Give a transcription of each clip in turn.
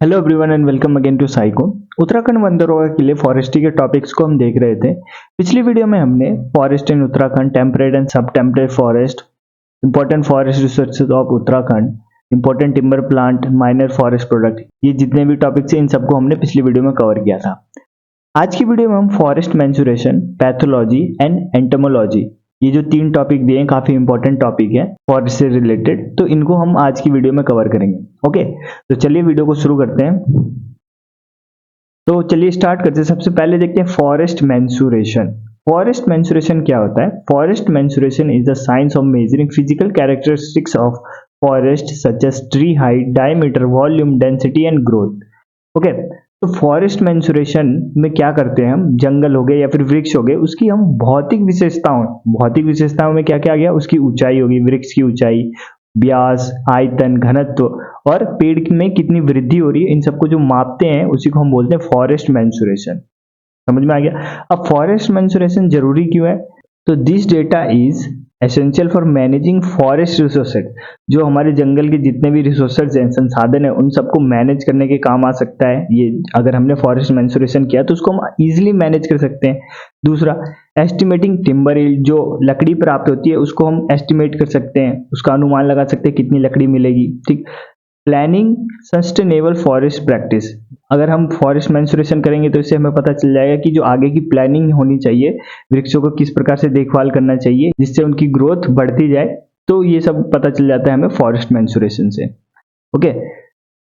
Hello everyone and welcome again to Psycho. Uttarakhand बंदरगाह के लिए फॉरेस्ट्री के टॉपिक्स को हम देख रहे थे। पिछली वीडियो में हमने forest in Uttarakhand, temperate and sub temperate forest, important forest resources of Uttarakhand, important timber plant, minor forest product, ये जितने भी टॉपिक्स हैं इन सबको हमने पिछली वीडियो में कवर किया था। आज की वीडियो में हम forest mensuration, pathology and entomology, ये जो 3 टॉपिक दिए हैं काफी इंपॉर्टेंट टॉपिक है फॉरेस्ट से रिलेटेड, तो इनको हम आज की वीडियो में कवर करेंगे। ओके, तो चलिए वीडियो को शुरू करते हैं। तो चलिए स्टार्ट करते हैं। सबसे पहले देखते हैं फॉरेस्ट मेंसुरेशन। फॉरेस्ट मेंसुरेशन क्या होता है? Forest mensuration is the science of measuring physical characteristics of forest such as tree height, diameter, volume, density and growth. Okay, तो फॉरेस्ट मेंसुरेशन में क्या करते हैं हम? जंगल हो गए या फिर वृक्ष हो गए, उसकी हम भौतिक विशेषताओं में क्या क्या आ गया? उसकी ऊंचाई होगी, वृक्ष की ऊंचाई, व्यास, आयतन, घनत्व और पेड़ में कितनी वृद्धि हो रही है, इन सबको जो मापते हैं उसी को हम बोलते हैं फॉरेस्ट मेंसुरेशन। समझ में आ गया? अब फॉरेस्ट मेंसुरेशन जरूरी क्यों है? तो this data is essential for managing forest resources. जो हमारे जंगल के जितने भी रिसोर्सेज हैं, संसाधन है, उन सबको मैनेज करने के काम आ सकता है ये। अगर हमने फॉरेस्ट मेंसुरेशन किया तो उसको हम इजीली मैनेज कर सकते हैं। दूसरा, एस्टिमेटिंग टिम्बर यील्ड, जो लकड़ी प्राप्त होती है उसको हम एस्टिमेट कर सकते हैं, उसका अनुमान लगा सकते हैं कितनी लकड़ी मिलेगी। ठीक। प्लानिंग सस्टेनेबल फॉरेस्ट प्रैक्टिस, अगर हम फॉरेस्ट मेंसुरेशन करेंगे तो इससे हमें पता चल जाएगा कि जो आगे की प्लानिंग होनी चाहिए, वृक्षों को किस प्रकार से देखभाल करना चाहिए जिससे उनकी ग्रोथ बढ़ती जाए, तो ये सब पता चल जाता है हमें फॉरेस्ट मेंसुरेशन से। Okay,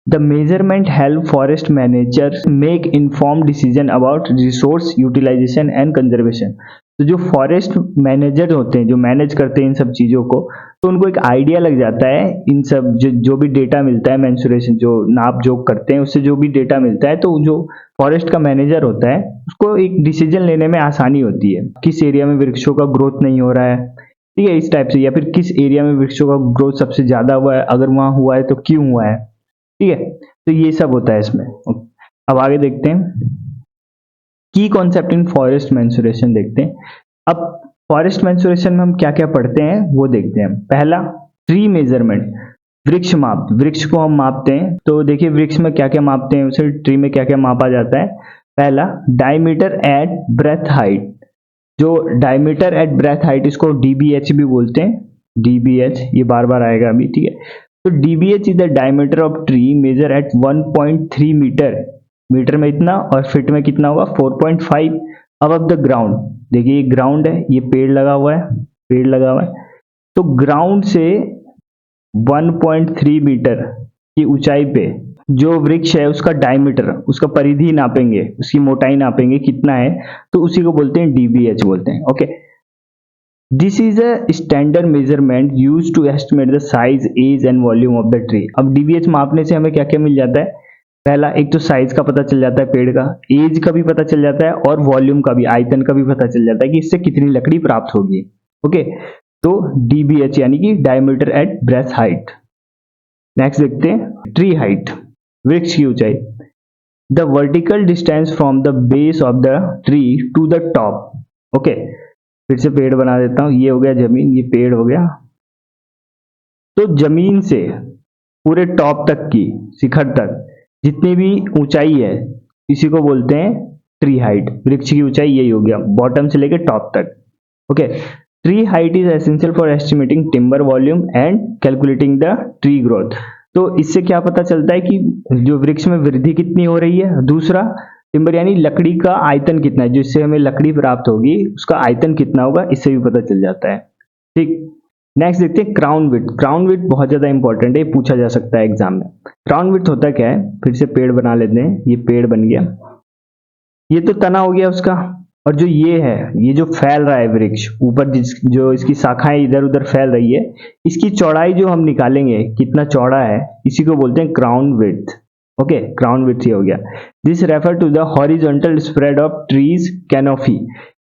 the measurement help forest manager make inform decision about resource utilization and conservation. तो जो फॉरेस्ट मैनेजर होते हैं, जो मैनेज करते हैं इन सब चीजों को, तो उनको एक आइडिया लग जाता है इन सब जो भी डेटा मिलता है, मेंसुरेशन जो नाप जोक करते हैं उससे जो भी डेटा मिलता है, तो जो फॉरेस्ट का मैनेजर होता है उसको एक डिसीजन लेने में आसानी होती है। किस एरिया में वृक्षों का ग्रोथ नहीं हो रहा है, ठीक है, इस टाइप से, या फिर किस एरिया में वृक्षों का ग्रोथ सबसे ज्यादा हुआ है, अगर वहां हुआ है तो क्यों हुआ है। ठीक है, तो ये सब होता है इसमें। अब आगे देखते हैं की कॉन्सेप्ट इन फॉरेस्ट मेंसुरेशन देखते हैं। अब फॉरेस्ट मेंसुरेशन में हम क्या क्या पढ़ते हैं वो देखते हैं। पहला, ट्री मेजरमेंट, वृक्ष माप, वृक्ष को हम मापते हैं। तो देखिए वृक्ष में क्या क्या मापते हैं, उसे ट्री में क्या क्या मापा जाता है। पहला, डायमीटर एट ब्रेथ हाइट, जो डायमीटर एट ब्रेथ हाइट, इसको डीबीएच भी बोलते हैं। डीबीएच ये बार बार आएगा अभी, ठीक है। तो DBH is the diameter of tree measure at 1.3 metre, metre में इतना और फीट में कितना होगा 4.5 अबव द ग्राउंड। देखिए ये ग्राउंड है, ये पेड़ लगा हुआ है, पेड़ लगा हुआ है, तो ग्राउंड से 1.3 मीटर की ऊंचाई पे जो वृक्ष है उसका डायमीटर, उसका परिधि नापेंगे, उसकी मोटाई नापेंगे कितना है, तो उसी को बोलते हैं डीबीएच बोलते हैं। Okay, this is a standard measurement use to estimate the size, age and volume of the tree. अब डीबीएच मापने से हमें क्या क्या मिल जाता है? पहला, एक तो साइज का पता चल जाता है पेड़ का, एज का भी पता चल जाता है और वॉल्यूम का भी, आयतन का भी पता चल जाता है कि इससे कितनी लकड़ी प्राप्त होगी। ओके, तो डीबीएच यानी कि diameter at breast height. Next देखते हैं ट्री हाइट, वृक्ष की ऊंचाई, the vertical distance from the base of the tree to the top. Okay, फिर से पेड़ बना देता हूं, ये हो गया जमीन, ये पेड़ हो गया। तो जमीन से पूरे टॉप तक की, शिखर तक जितनी भी ऊंचाई है, इसी को बोलते हैं ट्री हाइट। वृक्ष की ऊंचाई यही हो गया, बॉटम से लेकर टॉप तक। Okay, tree height is essential for estimating timber volume and calculating the tree growth. तो इससे क्या पता चलता है कि जो वृक्ष में वृद्धि कितनी हो रही है। दूसरा, टिम्बर यानी लकड़ी का आयतन कितना है, जिससे हमें लकड़ी प्राप्त होगी उसका आयतन कितना होगा, इससे भी पता चल जाता है। ठीक। नेक्स्ट देखते हैं क्राउन विड्थ। क्राउन विड्थ बहुत ज्यादा इंपॉर्टेंट है, पूछा जा सकता है एग्जाम में। क्राउन विड्थ होता क्या है? फिर से पेड़ बना लेते हैं, ये पेड़ बन गया, ये तो तना हो गया उसका, और जो ये है, ये जो फैल रहा है वृक्ष ऊपर, जो इसकी शाखाएं इधर उधर फैल रही है, इसकी चौड़ाई जो हम निकालेंगे कितना चौड़ा है, इसी को बोलते हैं crown width. Okay, crown width ये हो गया। This refer to the horizontal spread of trees canopy.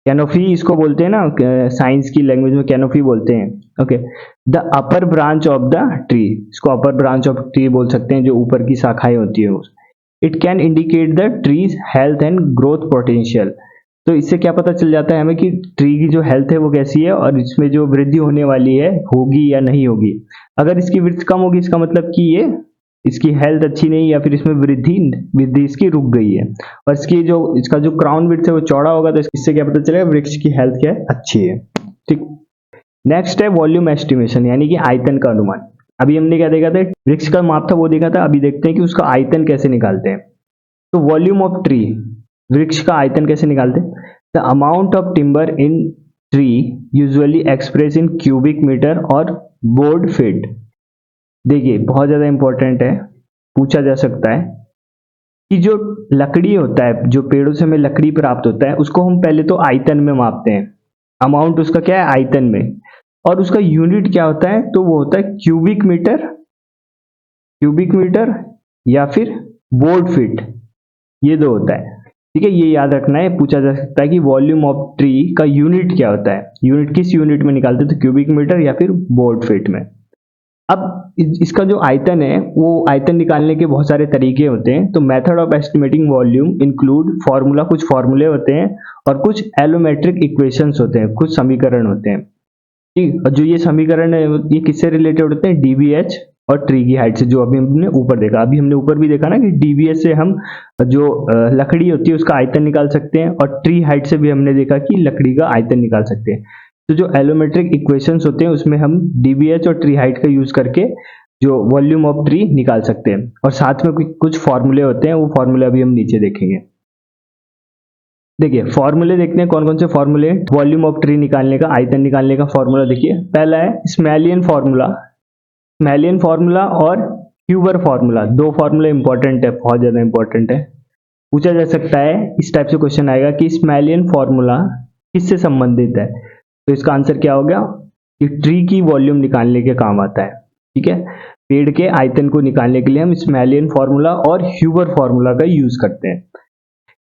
Canopy इसको बोलते हैं ना, साइंस की लैंग्वेज में कैनोपी बोलते हैं। Okay, the upper branch of the tree, इसको अपर ब्रांच ऑफ ट्री बोल सकते हैं, जो ऊपर की शाखाएं होती है। It can indicate the trees health and growth potential. तो इससे क्या पता चल जाता है हमें कि ट्री की जो हेल्थ है वो कैसी है और इसमें जो वृद्धि होने वाली है होगी या नहीं होगी। अगर इसकी वृद्धि कम होगी, इसका मतलब कि ये इसकी हेल्थ अच्छी नहीं, या फिर इसमें वृद्धि वृद्धि इसकी रुक गई है, और इसका जो क्राउन विड्थ है वो चौड़ा होगा, तो इससे क्या पता चलेगा वृक्ष की हेल्थ क्या है, अच्छी है। ठीक। नेक्स्ट है वॉल्यूम एस्टिमेशन, यानी कि आयतन का अनुमान। अभी हमने क्या देखा था, वृक्ष का माप था वो देखा था, अभी देखते हैं कि उसका आयतन कैसे निकालते हैं। तो वॉल्यूम ऑफ ट्री, वृक्ष का आयतन कैसे निकालते हैं? The amount of timber in tree usually express in cubic meter और बोर्ड फीट। देखिए बहुत ज्यादा इंपॉर्टेंट है, पूछा जा सकता है कि जो लकड़ी होता है, जो पेड़ों से हमें लकड़ी प्राप्त होता है, उसको हम पहले तो आयतन में मापते हैं। अमाउंट उसका क्या है, आयतन में, और उसका यूनिट क्या होता है, तो वो होता है क्यूबिक मीटर या फिर बोर्ड फीट, ये दो होता है। ठीक है, ये याद रखना है, पूछा जा सकता है कि वॉल्यूम ऑफ ट्री का यूनिट क्या होता है, यूनिट किस यूनिट में निकालते हैं, तो क्यूबिक मीटर या फिर बोर्ड फीट में। अब इसका जो आयतन है, वो आयतन निकालने के बहुत सारे तरीके होते हैं। तो method of estimating volume include formula, कुछ फॉर्मूले होते हैं, और कुछ एलोमेट्रिक इक्वेशंस होते हैं, कुछ समीकरण होते हैं। ठीक, और जो ये समीकरण है ये किससे रिलेटेड होते हैं, डीबीएच और ट्री की हाइट से, जो अभी हमने ऊपर देखा। अभी हमने ऊपर भी देखा ना कि डीबीएच से हम जो लकड़ी होती है उसका आयतन निकाल सकते हैं, और ट्री हाइट से भी हमने देखा कि लकड़ी का आयतन निकाल सकते हैं। तो जो एलोमेट्रिक इक्वेशंस होते हैं उसमें हम डीबीएच और ट्री हाइट का यूज करके जो वॉल्यूम ऑफ ट्री निकाल सकते हैं, और साथ में कुछ फॉर्मूले होते हैं, वो फॉर्मूले अभी हम नीचे देखेंगे। देखिए फॉर्मूले देखते हैं, कौन कौन से फॉर्मूले वॉल्यूम ऑफ ट्री निकालने का, आयतन निकालने का फॉर्मूला। देखिए पहला है स्मेलियन फॉर्मूला और ह्यूबर फॉर्मूला। दो फॉर्मूले इंपॉर्टेंट है, बहुत ज्यादा इंपॉर्टेंट है। पूछा जा सकता है, इस टाइप से क्वेश्चन आएगा कि स्मेलियन फॉर्मूला किससे संबंधित है, तो इसका आंसर क्या हो गया कि ट्री की वॉल्यूम निकालने के काम आता है। ठीक है, पेड़ के आयतन को निकालने के लिए हम स्मेलियन फॉर्मूला और ह्यूबर फॉर्मूला का यूज करते हैं।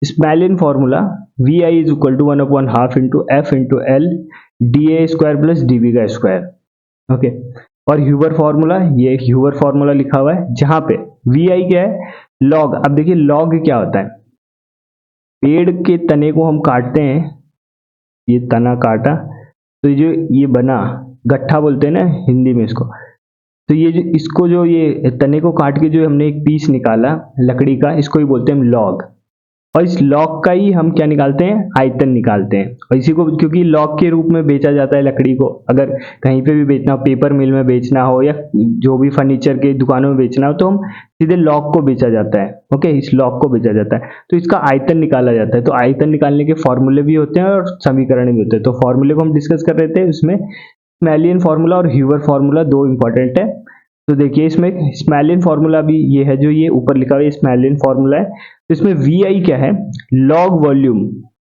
Smalian formula V I is equal to 1/2 into F into L D A square plus D B का स्क्वायर। ओके, और ह्यूबर फॉर्मूला, ये ह्यूबर फॉर्मूला लिखा हुआ है जहां पे वी आई क्या है, लॉग। अब देखिए लॉग क्या होता है, पेड़ के तने को हम काटते हैं, ये तना काटा, तो जो ये बना गट्ठा बोलते हैं ना हिंदी में इसको, तो ये जो इसको जो ये तने को काट के जो हमने एक पीस निकाला लकड़ी का, इसको ही बोलते हैं लॉग। और इस लॉग का ही हम क्या निकालते हैं, आयतन निकालते हैं। और इसी को क्योंकि लॉग के रूप में बेचा जाता है लकड़ी को, अगर कहीं पे भी बेचना हो, पेपर मिल में बेचना हो या जो भी फर्नीचर के दुकानों में बेचना हो, तो हम सीधे लॉग को बेचा जाता है। ओके, इस लॉग को बेचा जाता है, तो इसका आयतन निकाला जाता है। तो आयतन निकालने के फॉर्मूले भी होते हैं और समीकरण भी होते हैं। तो फॉर्मूले को हम डिस्कस कर रहे थे, उसमें स्मेलियन फॉर्मूला और ह्यूबर फॉर्मूला दो इंपॉर्टेंट है। तो देखिए इसमें स्मेलियन फॉर्मूला भी ये है, जो ये ऊपर लिखा हुआ है स्मेलियन फॉर्मूला है। तो इसमें वी आई क्या है, log volume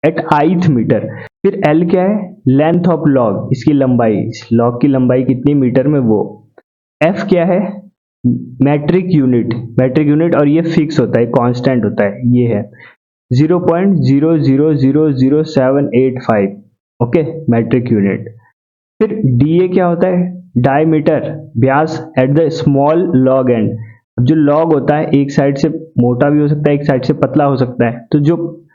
at ith meter. फिर एल क्या है, लेंथ ऑफ लॉग, इसकी लंबाई, इस लॉग की लंबाई कितनी मीटर में वो। एफ क्या है, मैट्रिक यूनिट, और ये फिक्स होता है, कांस्टेंट होता है, ये है 0.0000785। Okay, metric unit. फिर डी ए क्या होता है, डायमीटर, व्यास at the small log end. जो लॉग होता है एक साइड से मोटा भी हो सकता है, एक साइड से पतला हो सकता है। तो जो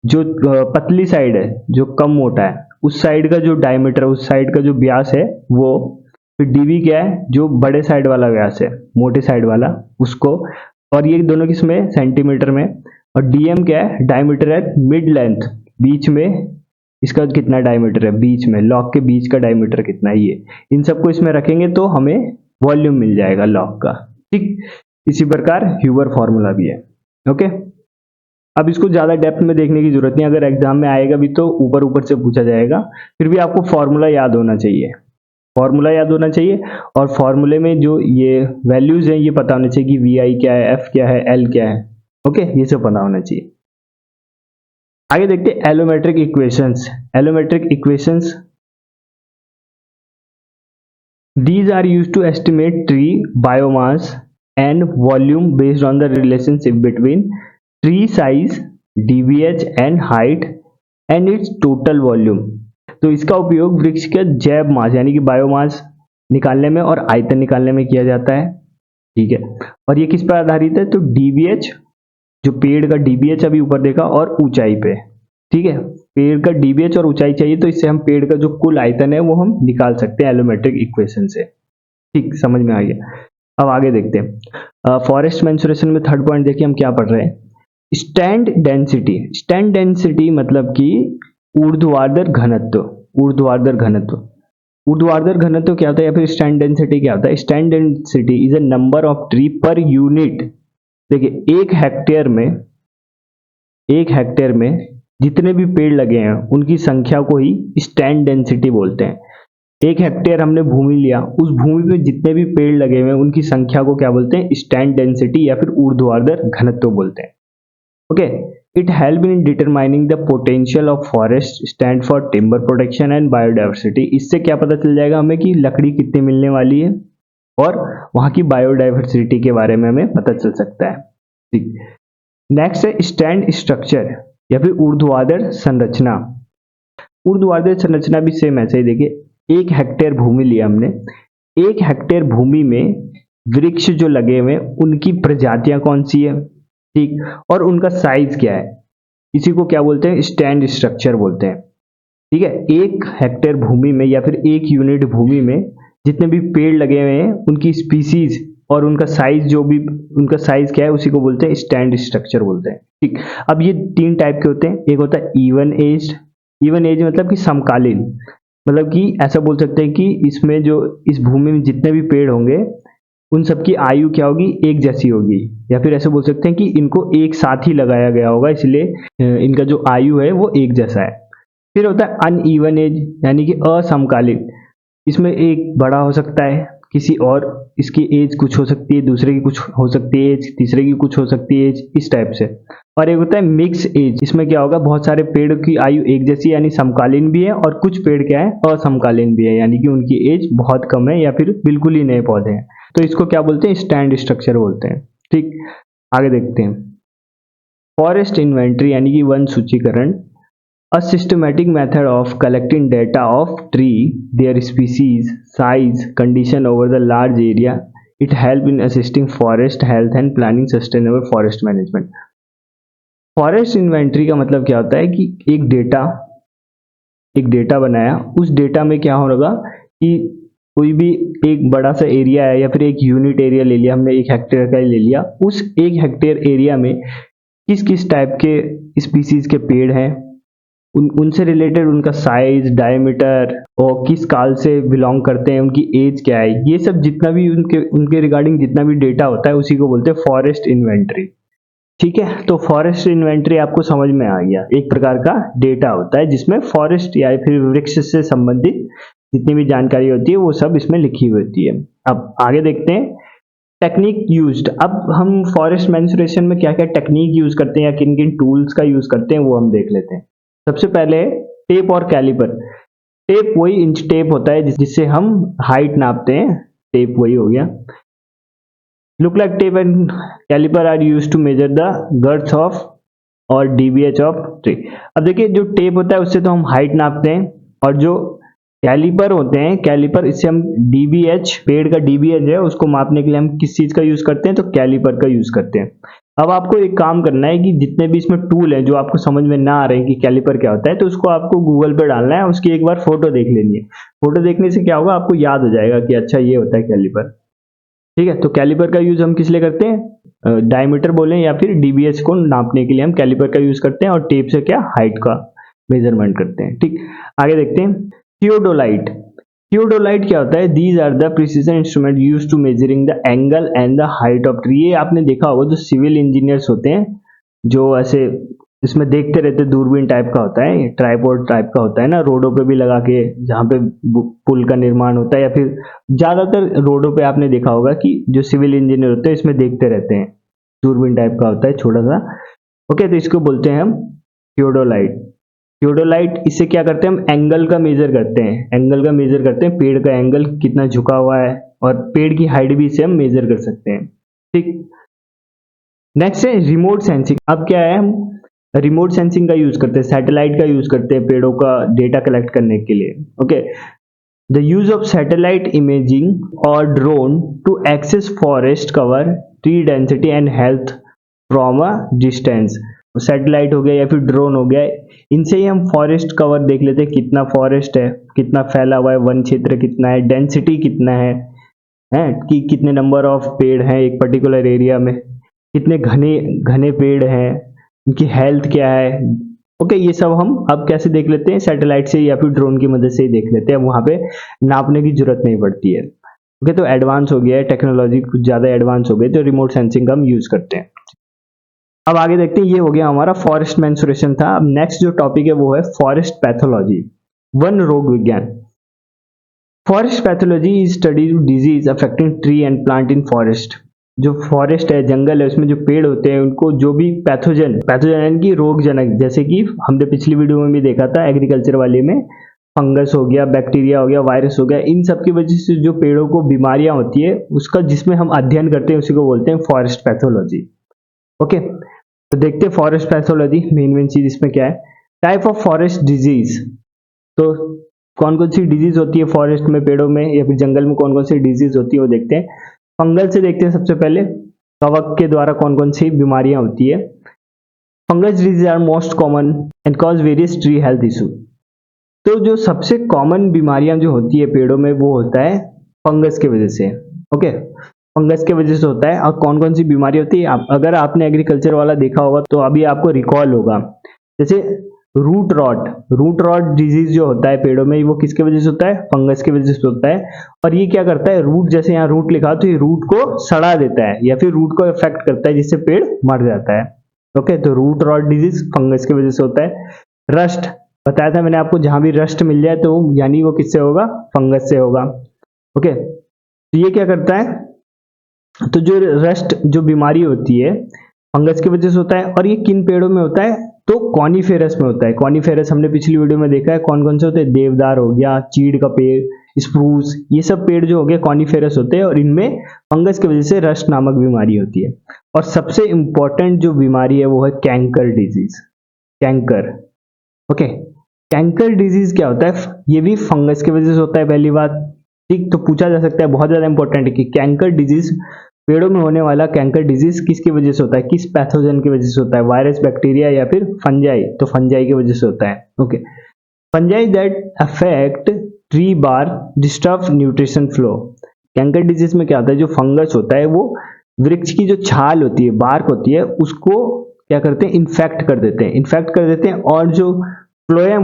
जो पतली साइड है, जो कम मोटा है, उस साइड का जो डायमीटर, उस साइड का जो व्यास है वो। फिर डीवी क्या है, जो बड़े साइड वाला व्यास है, मोटे साइड वाला, उसको। और ये दोनों किसमें, सेंटीमीटर में। और डीएम क्या है, डायमीटर एट मिड लेंथ, बीच में इसका कितना डायमीटर है, बीच में लॉग के बीच का डायमीटर कितना है, ये इन सबको इसमें रखेंगे तो हमें वॉल्यूम मिल जाएगा लॉग का। ठीक, इसी प्रकार ह्यूबर फॉर्मूला भी है। ओके, अब इसको ज्यादा डेप्थ में देखने की जरूरत नहीं, अगर एग्जाम में आएगा भी तो ऊपर ऊपर से पूछा जाएगा। फिर भी आपको फॉर्मूला याद होना चाहिए, और फॉर्मूले में जो ये वैल्यूज हैं ये पता होना चाहिए कि वी आई क्या है, एफ क्या है, एल क्या है। ओके, ये सब पता होना चाहिए। आगे देखते हैं एलोमेट्रिक equations. These are used to estimate tree biomass and volume based on the relationship between tree size, DBH and height and its total volume। तो इसका उपयोग वृक्ष के जैव मास यानी कि बायोमास निकालने में और आयतन निकालने में किया जाता है। ठीक है, और ये किस पर आधारित है, तो डीबीएच, जो पेड़ का डीबीएच अभी ऊपर देखा, और ऊंचाई पे। ठीक है, पेड़ का डीबीएच और ऊंचाई चाहिए, तो इससे हम पेड़ का जो कुल आयतन है वो हम निकाल सकते हैं एलोमेट्रिक इक्वेशन से। ठीक, समझ में आ गया। अब आगे देखते हैं फॉरेस्ट मेंसुरेशन में थर्ड पॉइंट देखिए हम क्या पढ़ रहे हैं, स्टैंड डेंसिटी। स्टैंड डेंसिटी मतलब कि ऊर्ध्वाधर घनत्व। ऊर्ध्वाधर घनत्व, ऊर्ध्वाधर घनत्व क्या होता है या फिर स्टैंड डेंसिटी क्या होता है? Stand density is a number of tree per unit. देखिए एक हेक्टेयर में जितने भी पेड़ लगे हैं उनकी संख्या को ही स्टैंड डेंसिटी बोलते हैं। एक हेक्टेयर हमने भूमि लिया, उस भूमि में जितने भी पेड़ लगे हुए हैं उनकी संख्या को क्या बोलते हैं? स्टैंड डेंसिटी या फिर ऊर्ध्वाधर घनत्व बोलते हैं। Okay, it help in determining the potential of forest stand for timber protection and biodiversity. इससे क्या पता चल जाएगा हमें कि लकड़ी कितनी मिलने वाली है और वहां की बायोडाइवर्सिटी के बारे में हमें पता चल सकता है। ठीक, नेक्स्ट है स्टैंड स्ट्रक्चर या फिर ऊर्ध्वाधर संरचना। ऊर्ध्वाधर संरचना भी सेम ऐसे ही, देखिए एक हेक्टेयर भूमि लिया हमने, एक हेक्टेयर भूमि में वृक्ष जो लगे हुए उनकी प्रजातियां कौन सी है, ठीक, और उनका साइज क्या है, इसी को क्या बोलते हैं? स्टैंड स्ट्रक्चर बोलते हैं। ठीक है, एक हेक्टेयर भूमि में या फिर एक यूनिट भूमि में जितने भी पेड़ लगे हुए हैं उनकी स्पीसीज और उनका साइज, जो भी उनका साइज क्या है उसी को बोलते हैं स्टैंड स्ट्रक्चर बोलते हैं। ठीक, अब ये तीन टाइप के होते हैं। एक होता है इवन एज। इवन एज मतलब कि समकालीन, मतलब कि ऐसा बोल सकते हैं कि इसमें जो इस भूमि में जितने भी पेड़ होंगे उन सबकी आयु क्या होगी? एक जैसी होगी, या फिर ऐसे बोल सकते हैं कि इनको एक साथ ही लगाया गया होगा इसलिए इनका जो आयु है वो एक जैसा है। फिर होता है अनइवन एज यानी कि असमकालीन। इसमें एक बड़ा हो सकता है किसी और, इसकी एज कुछ हो सकती है, दूसरे की कुछ हो सकती है एज, तीसरे की कुछ हो सकती है एज, इस टाइप से। और एक होता है मिक्स एज। इसमें क्या होगा? बहुत सारे पेड़ की आयु एक जैसी यानी समकालीन भी है और कुछ पेड़ क्या है? असमकालीन भी है, यानी कि उनकी एज बहुत कम है या फिर बिल्कुल ही नए पौधे हैं। तो इसको क्या बोलते हैं? स्टैंड स्ट्रक्चर बोलते हैं। ठीक, आगे देखते हैं फॉरेस्ट इन्वेंट्री यानी कि one सूचीकरण। A systematic method of collecting data of tree, their species, size, condition over the large area. It help in assisting forest health and planning sustainable forest management. Forest inventory का मतलब क्या होता है कि एक data बनाया, उस data में क्या होगा कि कोई भी एक बड़ा सा एरिया है या फिर एक यूनिट एरिया ले लिया हमने, एक हेक्टेयर का ले लिया, उस एक हेक्टेयर एरिया में किस किस टाइप के स्पीसीज के पेड़ हैं, उनसे रिलेटेड उनका साइज, डायमीटर और किस काल से बिलोंग करते हैं, उनकी एज क्या है, ये सब जितना भी उनके रिगार्डिंग जितना भी डेटा होता है उसी को बोलते हैं फॉरेस्ट इन्वेंट्री। ठीक है, तो फॉरेस्ट इन्वेंट्री आपको समझ में आ गया, एक प्रकार का डेटा होता है जिसमें फॉरेस्ट या फिर वृक्ष से संबंधित जितनी भी जानकारी होती है वो सब इसमें लिखी हुई होती है। अब आगे देखते हैं टेक्निक यूज्ड। अब हम फॉरेस्ट मेंसुरेशन में क्या क्या टेक्निक यूज करते हैं या किन किन टूल्स का यूज करते हैं वो हम देख लेते हैं। सबसे पहले टेप और कैलिपर। टेप वही इंच टेप होता है जिससे हम हाइट नापते हैं, टेप वही हो गया। Look like tape and caliper are used to measure the girth of और डीबीएच ऑफ ट्री। अब देखिए जो टेप होता है उससे तो हम हाइट नापते हैं, और जो कैलिपर होते हैं, कैलिपर इससे हम डीबीएच, पेड़ का डीबीएच है उसको मापने के लिए हम किस चीज का यूज करते हैं? तो कैलिपर का यूज करते हैं। अब आपको एक काम करना है कि जितने भी इसमें टूल हैं जो आपको समझ में ना आ रहे हैं कि कैलिपर क्या होता है, तो उसको आपको गूगल पे डालना है, उसकी एक बार फोटो देख लेनी है। फोटो देखने से क्या होगा, आपको याद हो जाएगा कि अच्छा ये होता है कैलिपर। ठीक है, तो कैलिपर का यूज हम किस लिए करते हैं? डायमीटर बोले या फिर डीबीएच को नापने के लिए हम कैलिपर का यूज करते हैं, और टेप से क्या हाइट का मेजरमेंट करते हैं। ठीक, आगे देखते हैं थियोडोलाइट। थियोडोलाइट क्या होता है? These are the precision instrument used to measuring the angle and the height of tree. ये आपने देखा होगा जो सिविल इंजीनियर्स होते हैं जो ऐसे इसमें देखते रहते, दूरबीन टाइप का होता है, ट्राइपॉड टाइप का होता है ना, रोडों पे भी लगा के, जहाँ पे पुल का निर्माण होता है या फिर ज्यादातर रोडों पे आपने देखा होगा कि जो सिविल इंजीनियर होते हैं इसमें देखते रहते हैं, दूरबीन टाइप का होता है छोटा सा। ओके, तो इसको बोलते हैं हम थियोडोलाइट। थियोडोलाइट इससे क्या करते हैं? हम एंगल का मेजर करते हैं, एंगल का मेजर करते हैं, पेड़ का एंगल कितना झुका हुआ है, और पेड़ की हाइट भी इससे हम मेजर कर सकते हैं। ठीक, नेक्स्ट है रिमोट सेंसिंग। अब क्या है, हम रिमोट सेंसिंग का यूज करते हैं, सैटेलाइट का यूज करते हैं पेड़ों का डेटा कलेक्ट करने के लिए। Okay, the use of satellite imaging और drone to access forest cover, tree density and health from a distance. Satellite हो गया या फिर ड्रोन हो गया, इनसे ही हम फॉरेस्ट कवर देख लेते हैं, कितना फॉरेस्ट है, कितना फैला हुआ है, वन क्षेत्र कितना है, डेंसिटी कितना है, हैं कि कितने नंबर ऑफ पेड़ हैं एक पर्टिकुलर एरिया में, कितने घने घने पेड़ हैं, उनकी हेल्थ क्या है। ओके, ये सब हम अब कैसे देख लेते हैं, सैटेलाइट से या फिर ड्रोन की मदद से ही देख लेते हैं, वहां पे नापने की जरूरत नहीं पड़ती है। ओके, तो एडवांस हो गया है टेक्नोलॉजी, कुछ ज्यादा एडवांस हो गई तो रिमोट सेंसिंग का हम यूज करते हैं। अब आगे देखते हैं, ये हो गया हमारा फॉरेस्ट मेंसुरेशन था। अब नेक्स्ट जो टॉपिक है वो है फॉरेस्ट पैथोलॉजी, वन रोग विज्ञान। Forest pathology is study disease affecting tree and plant in forest. जो फॉरेस्ट है, जंगल है, उसमें जो पेड़ होते हैं उनको जो भी पैथोजन यानी कि रोगजनक, जैसे कि हमने पिछली वीडियो में भी देखा था एग्रीकल्चर वाले में, फंगस हो गया, बैक्टीरिया हो गया, वायरस हो गया, इन सब की वजह से जो पेड़ों को बीमारियां होती है उसका जिसमें हम अध्ययन करते हैं उसी को बोलते हैं फॉरेस्ट पैथोलॉजी। ओके, तो देखते हैं फॉरेस्ट पैथोलॉजी मेन चीज इसमें क्या है। टाइप ऑफ फॉरेस्ट डिजीज, तो कौन कौन सी डिजीज होती है फॉरेस्ट में, पेड़ों में या फिर जंगल में कौन कौन सी डिजीज होती है वो देखते हैं। फंगल से देखते हैं सबसे पहले, कवक के द्वारा कौन कौन सी बीमारियां होती है। Fungus disease are most common and cause various tree health issue. तो जो सबसे कॉमन बीमारियां जो होती है पेड़ों में वो होता है फंगस की वजह से। ओके, फंगस के वजह से होता है। और कौन कौन सी बीमारी होती है, अगर आपने एग्रीकल्चर वाला देखा होगा तो अभी आपको रिकॉल होगा, जैसे रूट रॉट डिजीज जो होता है पेड़ों में, वो किसके वजह से होता है, फंगस की वजह से होता है। और ये क्या करता है, रूट, जैसे यहाँ रूट लिखा तो ये रूट को सड़ा देता है या फिर रूट को इफेक्ट करता है जिससे पेड़ मर जाता है। ओके, तो रूट रॉट डिजीज फंगस की वजह से होता है। रस्ट, बताया था मैंने आपको, जहां भी रस्ट मिल जाए तो यानी वो किससे होगा, फंगस से होगा। ओके, तो ये क्या करता है, तो जो रस्ट जो बीमारी होती है फंगस की वजह से होता है। और ये किन पेड़ों में होता है, तो कॉनिफेरस में होता है। कॉनिफेरस हमने पिछली वीडियो में देखा है कौन कौन से होते हैं, देवदार हो गया, चीड़ का पेड़, स्प्रूस, ये सब पेड़ जो हो गए कॉनिफेरस होते हैं और इनमें फंगस की वजह से रस्ट नामक बीमारी होती है। और सबसे इंपॉर्टेंट जो बीमारी है वो है canker disease, canker. Okay, canker disease क्या होता है, ये भी फंगस की वजह से होता है पहली बात। ठीक, तो पूछा जा सकता है, बहुत ज्यादा इंपॉर्टेंट है कि कैंकर डिजीज, पेड़ों में होने वाला कैंकर डिजीज किसकी वजह से होता है, किस पैथोजन की वजह से होता है, वायरस, बैक्टीरिया या फिर फंजाई, तो फंजाई की वजह से होता है। Okay, fungi that affect tree bar disturb nutrition flow. Canker disease में क्या होता है, जो फंगस होता है वो वृक्ष की जो छाल होती है, बार्क होती है, उसको क्या करते हैं, इन्फेक्ट कर देते हैं और जो फ्लोएम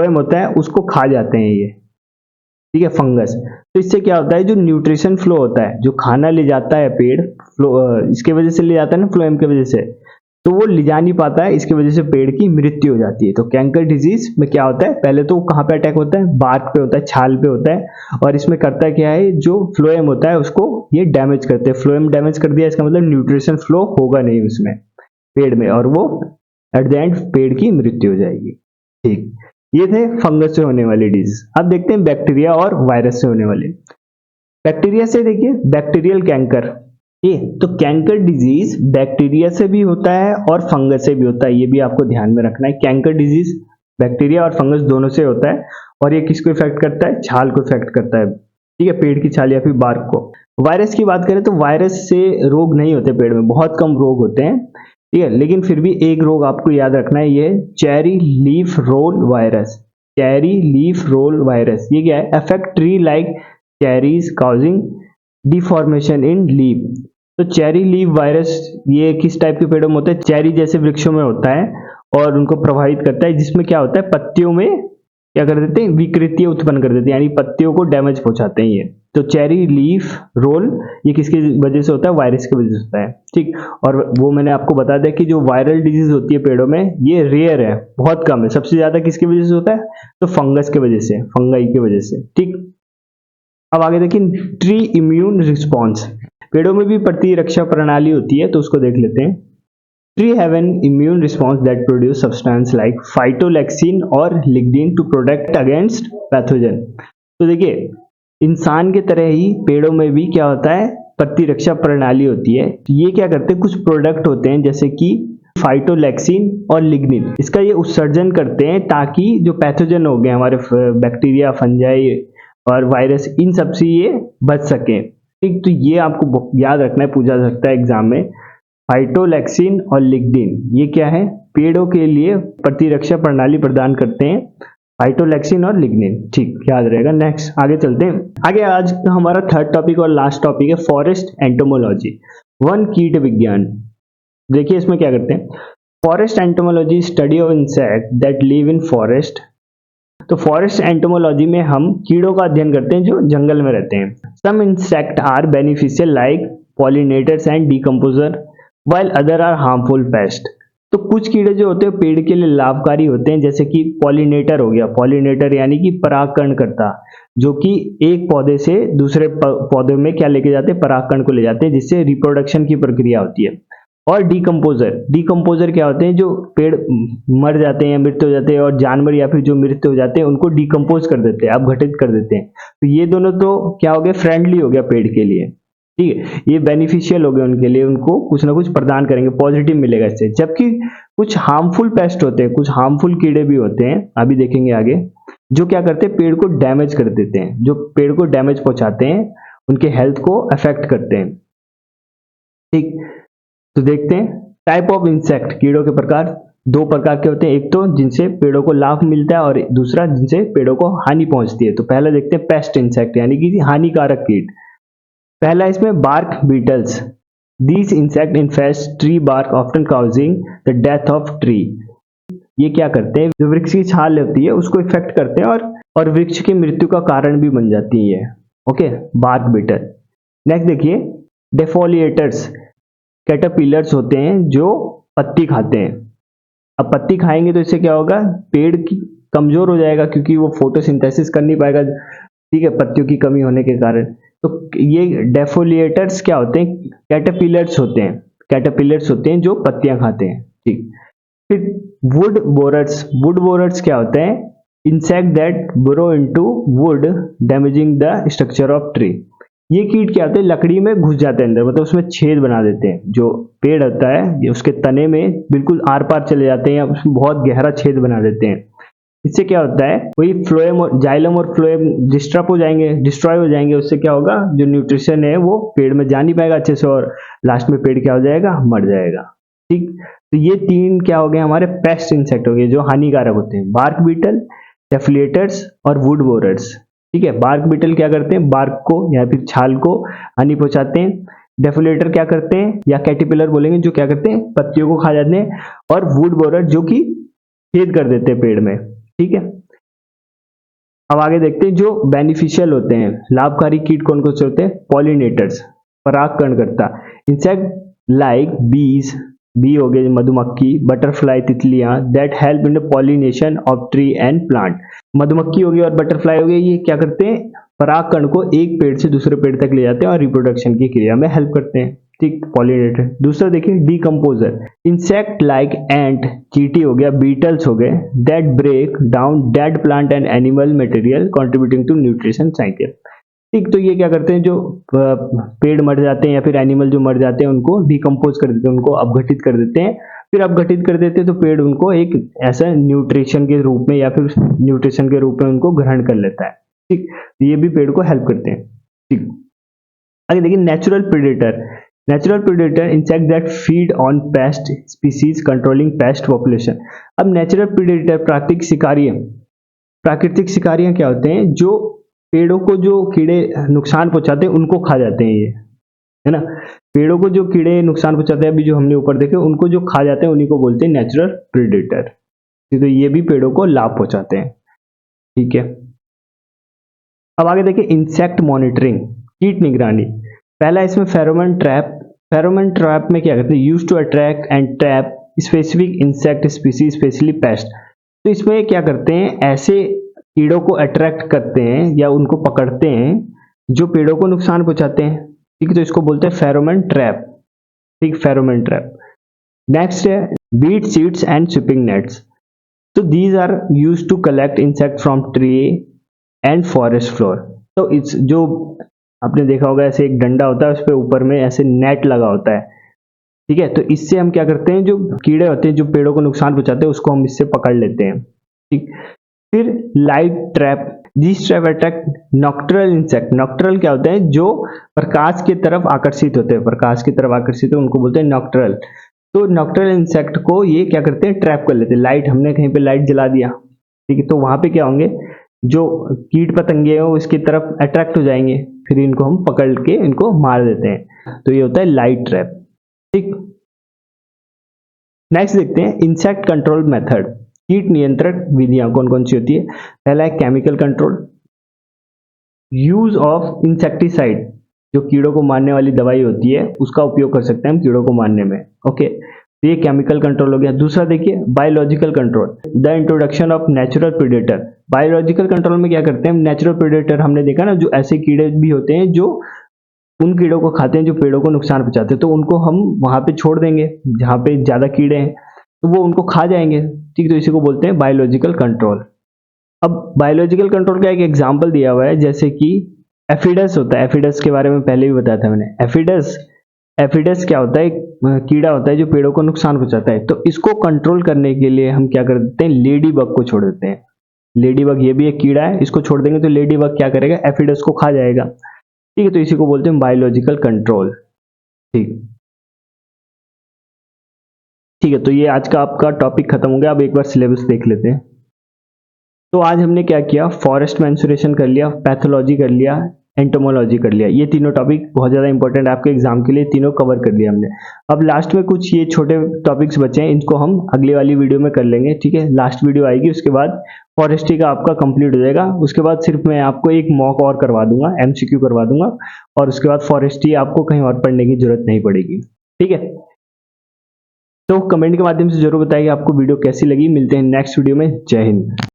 होता है उसको खा जाते हैं ये, ठीक है, फंगस। तो इससे क्या होता है, जो न्यूट्रिशन फ्लो होता है, जो खाना ले जाता है पेड़, इसके वजह से ले जाता है ना, फ्लोएम की वजह से, तो वो ले जा नहीं पाता है, इसकी वजह से पेड़ की मृत्यु हो जाती है। तो कैंकर डिजीज में क्या होता है, पहले तो कहाँ पे अटैक होता है, बार्क पे होता है, छाल पे होता है। और इसमें करता क्या है, जो फ्लोएम होता है उसको ये डैमेज करते हैं। फ्लोएम डैमेज कर दिया, इसका मतलब न्यूट्रिशन फ्लो होगा नहीं उसमें पेड़ में, और वो एट द एंड पेड़ की मृत्यु हो जाएगी। ठीक, ये थे फंगस से होने वाले डिजीज। अब देखते हैं बैक्टीरिया और वायरस से होने वाले। बैक्टीरिया से देखिए, बैक्टीरियल कैंकर, ये तो कैंकर डिजीज बैक्टीरिया से भी होता है और फंगस से भी होता है, ये भी आपको ध्यान में रखना है। कैंकर डिजीज बैक्टीरिया और फंगस दोनों से होता है और ये किसको इफेक्ट करता है, छाल को इफेक्ट करता है, ठीक है, पेड़ की छाल या फिर बार्क को। वायरस की बात करें तो वायरस से रोग नहीं होते पेड़ में, बहुत कम रोग होते हैं, ठीक है, लेकिन फिर भी एक रोग आपको याद रखना है, ये cherry leaf roll virus. Cherry leaf roll virus ये क्या है, affect tree like cherries causing deformation in leaf. तो चेरी लीफ वायरस ये किस टाइप के पेड़ों में होता है, चेरी जैसे वृक्षों में होता है और उनको प्रभावित करता है, जिसमें क्या होता है, पत्तियों में क्या कर देते हैं, विकृतियां उत्पन्न कर देते हैं, यानी पत्तियों को डैमेज पहुंचाते हैं ये। तो चेरी लीफ रोल ये किसकी वजह से होता है, वायरस की वजह से होता है, ठीक। और वो मैंने आपको बता दिया कि जो वायरल डिजीज होती है पेड़ों में ये रेयर है, बहुत कम है। सबसे ज्यादा किसकी वजह से होता है, तो फंगस की वजह से, फंगाई की वजह से, ठीक। अब आगे देखिए, ट्री इम्यून रिस्पॉन्स, पेड़ों में भी प्रतिरक्षा प्रणाली होती है, तो उसको देख लेते हैं। Tree have an immune response that produce substance like phytolexin और lignin to protect against pathogen। तो देखिए, इंसान के तरह ही पेड़ों में भी क्या होता है, प्रतिरक्षा प्रणाली होती है। ये क्या करते हैं, कुछ प्रोडक्ट होते हैं जैसे कि फाइटोलैक्सिन और लिग्निन, इसका ये उत्सर्जन करते हैं ताकि जो पैथोजन हो गए हमारे बैक्टीरिया, फंजाई और वायरस, इन सब से ये बच सके, ठीक। तो ये आपको याद रखना है, पूछा जा सकता है एग्जाम में। फाइटोलैक्सिन और लिग्निन ये क्या है, पेड़ों के लिए प्रतिरक्षा प्रणाली प्रदान करते हैं फाइटोलैक्सिन और लिग्निन, ठीक याद रहेगा। नेक्स्ट आगे चलते हैं। आगे आज का हमारा थर्ड टॉपिक और लास्ट टॉपिक है फॉरेस्ट एंटोमोलॉजी, वन कीट विज्ञान। देखिए इसमें क्या करते हैं, forest entomology study of insect that live in forest. तो फॉरेस्ट एंटोमोलॉजी में हम कीड़ों का अध्ययन करते हैं जो जंगल में रहते हैं। Some insect are beneficial like pollinators and decomposer while other are harmful pest. तो कुछ कीड़े जो होते हैं पेड़ के लिए लाभकारी होते हैं, जैसे कि पॉलिनेटर हो गया, पॉलिनेटर यानी कि परागकण करता, जो कि एक पौधे से दूसरे पौधे में क्या लेके जाते हैं, परागकण को ले जाते हैं, जिससे रिप्रोडक्शन की प्रक्रिया होती है। और डिकम्पोजर क्या होते हैं, जो पेड़ मर जाते हैं या मृत हो जाते हैं और जानवर या फिर जो मृत हो जाते हैं उनको डिकम्पोज कर देते हैं, अपघटित कर देते हैं। तो ये दोनों तो क्या हो गया, फ्रेंडली हो गया पेड़ के लिए, ठीक है, ये बेनिफिशियल हो गया उनके लिए, उनको कुछ ना कुछ प्रदान करेंगे, पॉजिटिव मिलेगा इससे। जबकि कुछ हार्मफुल पेस्ट होते हैं, कुछ हार्मफुल कीड़े भी होते हैं, अभी देखेंगे आगे, जो क्या करते हैं, पेड़ को डैमेज कर देते हैं, जो पेड़ को डैमेज पहुंचाते हैं, उनके हेल्थ को अफेक्ट करते हैं। ठीक, तो देखते हैं टाइप ऑफ इंसेक्ट, कीड़ों के प्रकार दो प्रकार के होते हैं, एक तो जिनसे पेड़ों को लाभ मिलता है और दूसरा जिनसे पेड़ों को हानि पहुंचती है। तो पहला देखते हैं पेस्ट इंसेक्ट यानी कि हानिकारक कीट। पहला इसमें bark beetles, these insect infest tree bark often causing the death of tree. ये क्या करते हैं, जो वृक्ष की छाल होती है उसको इफेक्ट करते हैं और वृक्ष की मृत्यु का कारण भी बन जाती है। Okay, bark beetle. नेक्स्ट देखिए डेफोलिएटर्स, कैटरपिलर्स होते हैं जो पत्ती खाते हैं। अब पत्ती खाएंगे तो इससे क्या होगा, पेड़ की कमजोर हो जाएगा क्योंकि वो फोटोसिंथेसिस कर नहीं पाएगा, ठीक है, पत्तियों की कमी होने के कारण। तो ये डेफोलिएटर्स क्या होते हैं, कैटरपिलर्स होते हैं जो पत्तियां खाते हैं। ठीक, फिर वुड बोरर्स क्या होते हैं, insect that burrow into wood damaging the structure of tree. ये कीट क्या होते हैं, लकड़ी में घुस जाते हैं अंदर, मतलब उसमें छेद बना देते हैं, जो पेड़ होता है ये उसके तने में बिल्कुल आर पार चले जाते हैं या उसमें बहुत गहरा छेद बना देते हैं। इससे क्या होता है, वही फ्लोएम और जाइलम और फ्लोएम डिस्ट्रॉय हो जाएंगे। उससे क्या होगा, जो न्यूट्रिशन है वो पेड़ में जा नहीं पाएगा अच्छे से और लास्ट में पेड़ क्या हो जाएगा, मर जाएगा। ठीक, तो ये तीन क्या हो गए हमारे पेस्ट इंसेक्ट हो गए जो हानिकारक होते हैं, बार्क बीटल, डेफिलेटर्स और वुड बोरर्स। ठीक है, बार्क बीटल क्या करते हैं, बार्क को या फिर छाल को हानि पहुंचाते हैं। डेफिलेटर क्या करते हैं, या कैटरपिलर बोलेंगे, जो क्या करते हैं, पत्तियों को खा जाते हैं। और वुड बोरर जो कि छेद कर देते हैं पेड़ में। ठीक है, अब आगे देखते हैं जो बेनिफिशियल होते हैं, लाभकारी कीट कौन कौन से होते हैं, पॉलिनेटर्स, परागकण करता, इंसेक्ट लाइक बीज, बी हो गए मधुमक्खी, बटरफ्लाई तितलियां, that help in the pollination of tree and plant. मधुमक्खी हो गई और बटरफ्लाई हो गई, ये क्या करते हैं, परागकण को एक पेड़ से दूसरे पेड़ तक ले जाते हैं और रिप्रोडक्शन की क्रिया में हेल्प करते हैं। ठीक, पॉलिनेटर। दूसरा देखिए डिकम्पोजर, इंसेक्ट लाइक एंट, चींटी हो गया, बीटल्स हो गए, that break down dead plant and animal material contributing to nutrition cycle. ठीक, तो ये क्या करते हैं, जो पेड़ मर जाते हैं या फिर एनिमल जो मर जाते हैं उनको डिकम्पोज कर देते हैं, उनको अपघटित कर देते हैं। फिर अपघटित कर देते हैं तो पेड़ उनको एक ऐसा न्यूट्रिशन के रूप में या फिर न्यूट्रिशन के रूप में उनको ग्रहण कर लेता है। ठीक, ये भी पेड़ को हेल्प करते हैं। ठीक, आगे देखिए natural predator insect that feed on paste species controlling paste population. अब नेचुरल प्रेडेटर प्राकृतिक शिकारियां क्या होते हैं, जो पेड़ों को जो कीड़े नुकसान पहुंचाते हैं उनको खा जाते हैं, ये है ना, पेड़ों को जो कीड़े नुकसान पहुंचाते हैं अभी जो हमने ऊपर देखे उनको जो खा जाते हैं उन्हीं को बोलते हैं नेचुरल प्रेडेटर। तो ये भी पेड़ों को लाभ पहुंचाते हैं। ठीक है, अब आगे देखिए इंसेक्ट मॉनिटरिंग, कीट निगरानी। पहला इसमें फेरोमोन ट्रैप में क्या करते हैं, use to attract and trap specific insect species especially pest. तो इसमें क्या करते हैं, ऐसे कीड़ों को अट्रैक्ट करते हैं या उनको पकड़ते हैं जो पेड़ों को नुकसान पहुंचाते हैं। ठीक है, तो इसको बोलते हैं फेरोमोन ट्रैप। ठीक, फेरोमोन ट्रैप। नेक्स्ट है beat seeds and sweeping nets. तो these are use to collect insect from tree and forest floor. तो इस जो आपने देखा होगा ऐसे एक डंडा होता है, उस पर ऊपर में ऐसे नेट लगा होता है। ठीक है, तो इससे हम क्या करते हैं, जो कीड़े होते हैं जो पेड़ों को नुकसान पहुंचाते हैं उसको हम इससे पकड़ लेते हैं। ठीक, फिर light trap, this trap attract nocturnal insect. Nocturnal क्या होते हैं, जो प्रकाश की तरफ आकर्षित होते हैं, उनको बोलते हैं नॉक्टरल। तो नॉक्टरल इंसेक्ट को ये क्या करते हैं, ट्रैप कर लेते हैं। लाइट, हमने कहीं पे लाइट जला दिया ठीक है, तो वहां पे क्या होंगे, जो कीट पतंगे हैं वो इसकी तरफ अट्रैक्ट हो जाएंगे, फिर इनको हम पकड़ के इनको मार देते हैं। तो ये होता है लाइट ट्रैप। ठीक, नेक्स्ट देखते हैं इंसेक्ट कंट्रोल मेथड। कीट नियंत्रण विधियां कौन कौन सी होती है। पहला है chemical control, use of insecticide, जो कीड़ों को मारने वाली दवाई होती है उसका उपयोग कर सकते हैं हम कीड़ों को मारने में। ओके, तो ये केमिकल कंट्रोल हो गया। दूसरा देखिए biological control, the introduction of natural predator. Biological control में क्या करते हैं हम, नेचुरल प्रेडेटर हमने देखा ना, जो ऐसे कीड़े भी होते हैं जो उन कीड़ों को खाते हैं जो पेड़ों को नुकसान पहुंचाते हैं, तो उनको हम वहां पे छोड़ देंगे जहां पे ज्यादा कीड़े हैं, तो वो उनको खा जाएंगे। ठीक, तो इसी को बोलते हैं बायोलॉजिकल कंट्रोल। अब बायोलॉजिकल कंट्रोल का एक एग्जांपल दिया हुआ है, जैसे कि एफिडस होता है। एफिडस के बारे में पहले भी बताया था मैंने। एफिडस क्या होता है, एक कीड़ा होता है जो पेड़ों को नुकसान पहुंचाता है। तो इसको कंट्रोल करने के लिए हम क्या कर देते हैं, लेडी बग को छोड़ देते हैं। लेडी बग ये भी एक कीड़ा है, इसको छोड़ देंगे तो लेडी बग क्या करेगा, एफिडस को खा जाएगा। ठीक है, तो इसी को बोलते हैं बायोलॉजिकल कंट्रोल। ठीक, ठीक है, तो ये आज का आपका टॉपिक खत्म हो गया। अब एक बार सिलेबस देख लेते हैं। तो आज हमने क्या किया, फॉरेस्ट मेंसुरेशन कर लिया, पैथोलॉजी कर लिया, एंटोमोलॉजी कर लिया। ये तीनों टॉपिक बहुत ज़्यादा इंपॉर्टेंट है आपके एग्जाम के लिए, तीनों कवर कर लिया हमने। अब लास्ट में कुछ ये छोटे टॉपिक्स बचे हैं, इनको हम अगली वाली वीडियो में कर लेंगे। ठीक है, लास्ट वीडियो आएगी, उसके बाद फॉरेस्ट्री का आपका कंप्लीट हो जाएगा। उसके बाद सिर्फ मैं आपको एक मॉक और करवा दूंगा, एमसीक्यू करवा दूंगा, और उसके बाद फॉरेस्ट्री आपको कहीं और पढ़ने की जरूरत नहीं पड़ेगी। ठीक है, तो कमेंट के माध्यम से जरूर बताइए आपको वीडियो कैसी लगी। मिलते हैं नेक्स्ट वीडियो में। जय हिंद।